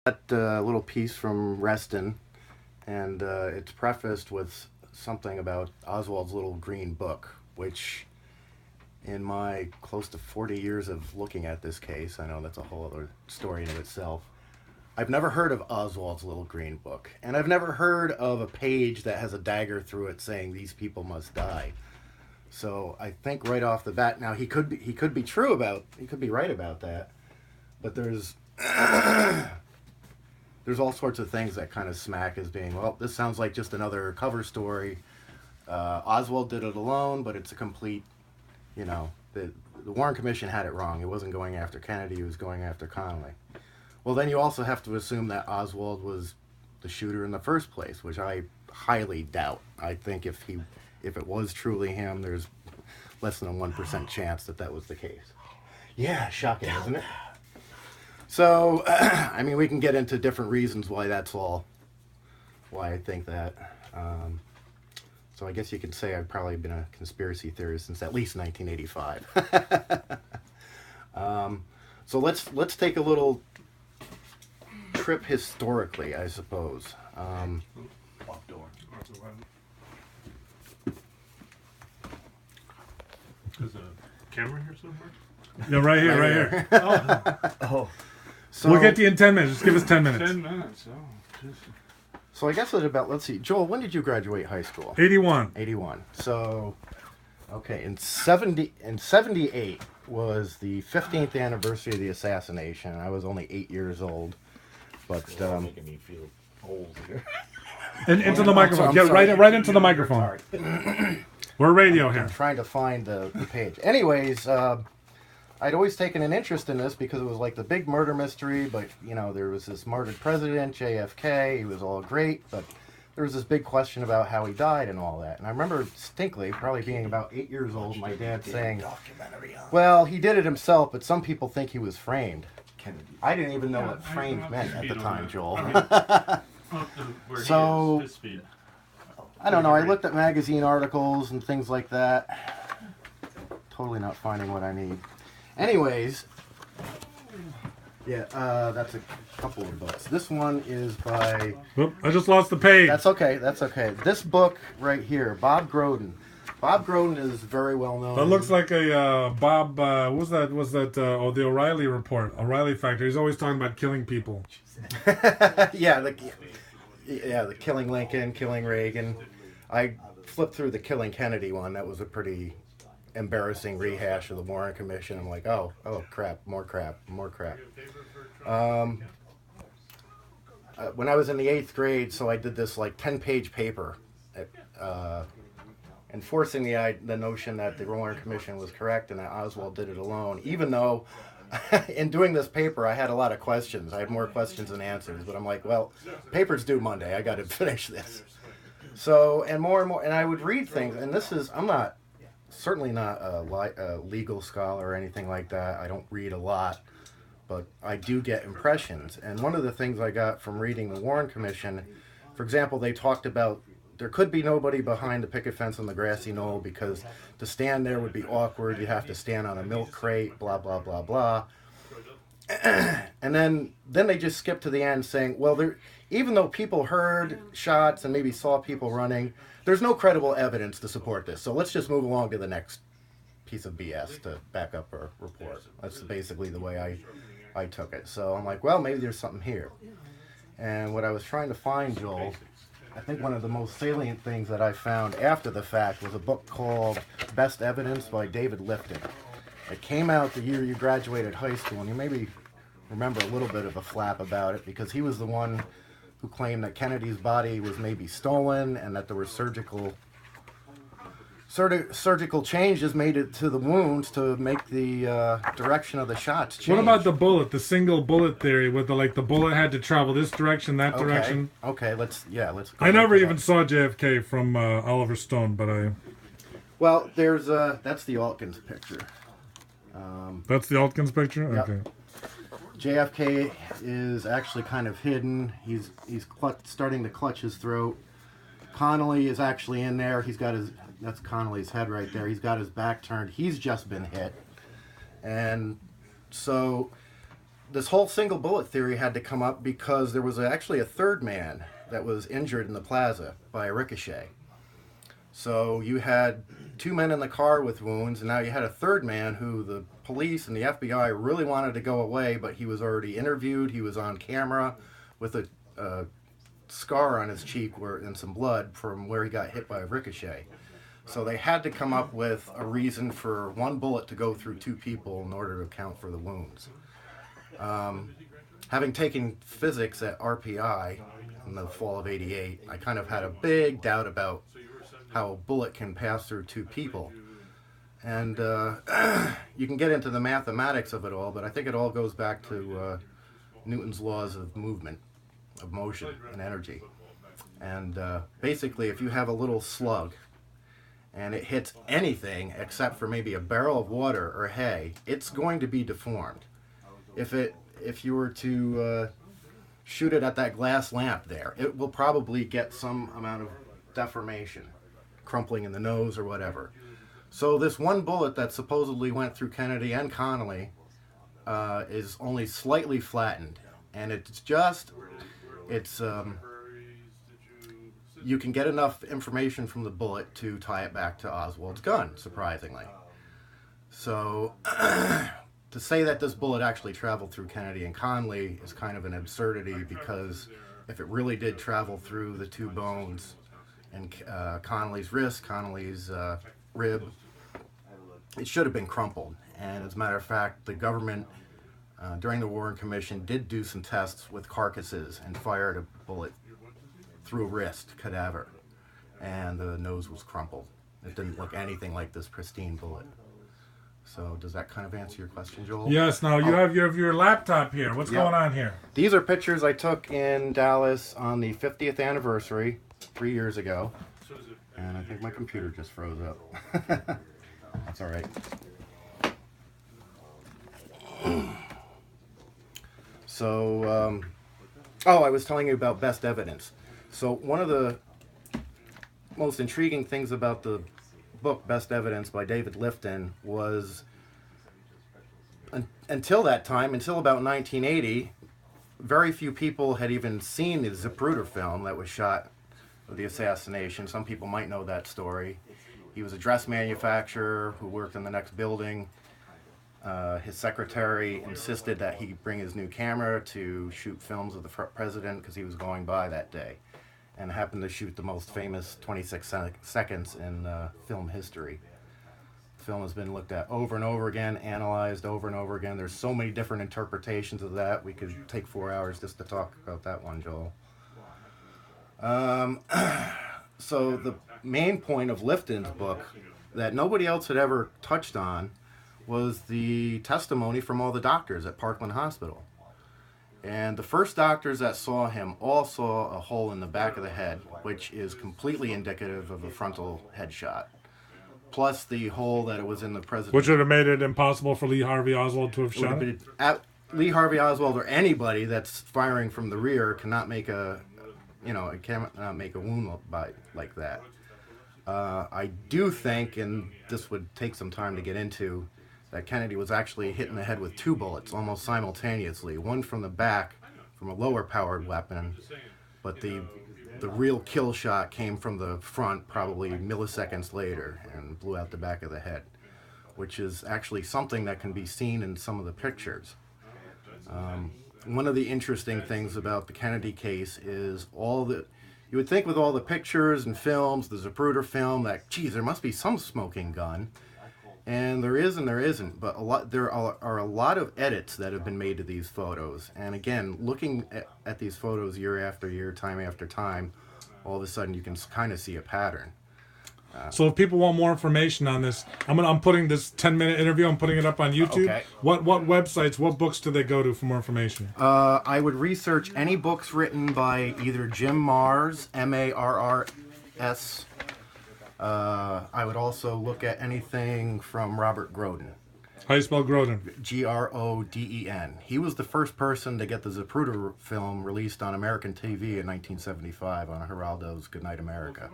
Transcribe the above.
That little piece from Reston, and it's prefaced with something about Oswald's little green book, which in my close to 40 years of looking at this case, I know that's a whole other story in itself, I've never heard of Oswald's little green book, and I've never heard of a page that has a dagger through it saying these people must die. So I think right off the bat, now he could be right about that, but there's there's all sorts of things that kind of smack as being, well, this sounds like just another cover story. Oswald did it alone, but it's a complete, the Warren Commission had it wrong. It wasn't going after Kennedy, it was going after Connally. Well, then you also have to assume that Oswald was the shooter in the first place, which I highly doubt. I think if it was truly him, there's less than a 1% chance that was the case. Yeah, shocking, isn't it? So, I mean, we can get into different reasons why I think that. So I guess you could say I've probably been a conspiracy theorist since at least 1985. So let's take a little trip historically, I suppose. Locked door. There's a camera here somewhere? Yeah, right here. Oh. So we'll get to you in 10 minutes. Just give us 10 minutes. 10 minutes. Oh, just... So I guess it's about, let's see, Joel, when did you graduate high school? 81. 81. So, okay, in 78 was the 15th anniversary of the assassination. I was only 8 years old, but making me feel old here. And into the microphone. Get right into the microphone. We're radio here. I'm trying to find the page. Anyways, I'd always taken an interest in this because it was like the big murder mystery, but, there was this murdered president, JFK, he was all great, but there was this big question about how he died and all that. And I remember distinctly, probably being about 8 years old, my dad saying, well, he did it himself, but some people think he was framed. I didn't even know what framed meant at the time, Joel. So, I don't know, I looked at magazine articles and things like that. Totally not finding what I need. Anyways, yeah, that's a couple of books. This one is by... Oop, I just lost the page. That's okay. This book right here, Bob Groden. Bob Groden is very well known. That looks like a Bob, what was that? The O'Reilly report, O'Reilly Factor. He's always talking about killing people. Yeah, the killing Lincoln, killing Reagan. I flipped through the killing Kennedy one. That was a pretty embarrassing rehash of the Warren Commission. I'm like, oh crap, more crap. When I was in the 8th grade, so I did this like 10-page paper enforcing the notion that the Warren Commission was correct and that Oswald did it alone, even though in doing this paper I had a lot of questions. I had more questions than answers, but I'm like, well, paper's due Monday, I got to finish this. So, and more, and I would read things, and I'm certainly not a legal scholar or anything like that. I don't read a lot, but I do get impressions. And one of the things I got from reading the Warren Commission, for example, they talked about there could be nobody behind the picket fence on the grassy knoll because to stand there would be awkward. You'd have to stand on a milk crate, blah, blah, blah, blah. And then they just skip to the end saying, well, even though people heard shots and maybe saw people running, there's no credible evidence to support this. So let's just move along to the next piece of BS to back up our report. That's basically the way I took it. So I'm like, well, maybe there's something here. And what I was trying to find, Joel, I think one of the most salient things that I found after the fact was a book called Best Evidence by David Lifton. It came out the year you graduated high school, and you maybe remember a little bit of a flap about it because he was the one who claimed that Kennedy's body was maybe stolen and that there were surgical changes made it to the wounds to make the direction of the shots change. What about the bullet, the single bullet theory, with the bullet had to travel this direction, that direction? Okay, let's go. I never even saw JFK from Oliver Stone, but I... Well, that's the Altkins picture. That's the Altkins picture? Yep. Okay. JFK is actually kind of hidden. He's starting to clutch his throat. Connally is actually in there. That's Connally's head right there. He's got his back turned. He's just been hit. And so this whole single bullet theory had to come up because there was actually a third man that was injured in the plaza by a ricochet. So you had 2 men in the car with wounds, and now you had a third man who the police and the FBI really wanted to go away, but he was already interviewed. He was on camera with a scar on his cheek and some blood from where he got hit by a ricochet. So they had to come up with a reason for one bullet to go through 2 people in order to account for the wounds. Having taken physics at RPI in the fall of '88, I kind of had a big doubt about how a bullet can pass through 2 people. And you can get into the mathematics of it all, but I think it all goes back to Newton's laws of movement, of motion and energy. And basically, if you have a little slug and it hits anything except for maybe a barrel of water or hay, it's going to be deformed. If you were to shoot it at that glass lamp there, it will probably get some amount of deformation, crumpling in the nose or whatever. So this one bullet that supposedly went through Kennedy and Connolly is only slightly flattened, and you can get enough information from the bullet to tie it back to Oswald's gun, surprisingly. So to say that this bullet actually traveled through Kennedy and Connolly is kind of an absurdity, because if it really did travel through the 2 bones and Connolly's wrist, Connolly's rib, it should have been crumpled. And as a matter of fact, the government during the Warren Commission did do some tests with carcasses and fired a bullet through a wrist cadaver, and the nose was crumpled. It didn't look anything like this pristine bullet. So does that kind of answer your question, Joel? Yes. Now you have your laptop here. What's going on here? These are pictures I took in Dallas on the 50th anniversary 3 years ago. And I think my computer just froze up. That's all right. So, I was telling you about best evidence. So one of the most intriguing things about the book Best Evidence by David Lifton was until that time, until about 1980, very few people had even seen the Zapruder film that was shot of the assassination. Some people might know that story. He was a dress manufacturer who worked in the next building. His secretary insisted that he bring his new camera to shoot films of the president because he was going by that day, and happened to shoot the most famous 26 seconds in film history. The film has been looked at over and over again, analyzed over and over again. There's so many different interpretations of that. We could take 4 hours just to talk about that one, Joel. So the main point of Lifton's book that nobody else had ever touched on was the testimony from all the doctors at Parkland Hospital. And the first doctors that saw him all saw a hole in the back of the head, which is completely indicative of a frontal headshot. Plus the hole that it was in the president. Which would have made it impossible for Lee Harvey Oswald to have shot it? Lee Harvey Oswald or anybody that's firing from the rear cannot make it cannot make a wound like that. I do think, and this would take some time to get into, that Kennedy was actually hit in the head with 2 bullets almost simultaneously. One from the back, from a lower powered weapon, but the real kill shot came from the front probably milliseconds later and blew out the back of the head, which is actually something that can be seen in some of the pictures. One of the interesting things about the Kennedy case is you would think with all the pictures and films, the Zapruder film, that, geez, there must be some smoking gun. And there is and there isn't, but there are a lot of edits that have been made to these photos. And again, looking at these photos year after year, time after time, all of a sudden you can kind of see a pattern. So if people want more information on this, I'm putting this 10-minute interview, I'm putting it up on YouTube. Okay. What websites, what books do they go to for more information? I would research any books written by either Jim Marrs, M-A-R-R-S. I would also look at anything from Robert Groden. How do you spell Groden? Groden. He was the first person to get the Zapruder film released on American TV in 1975 on Geraldo's Goodnight America.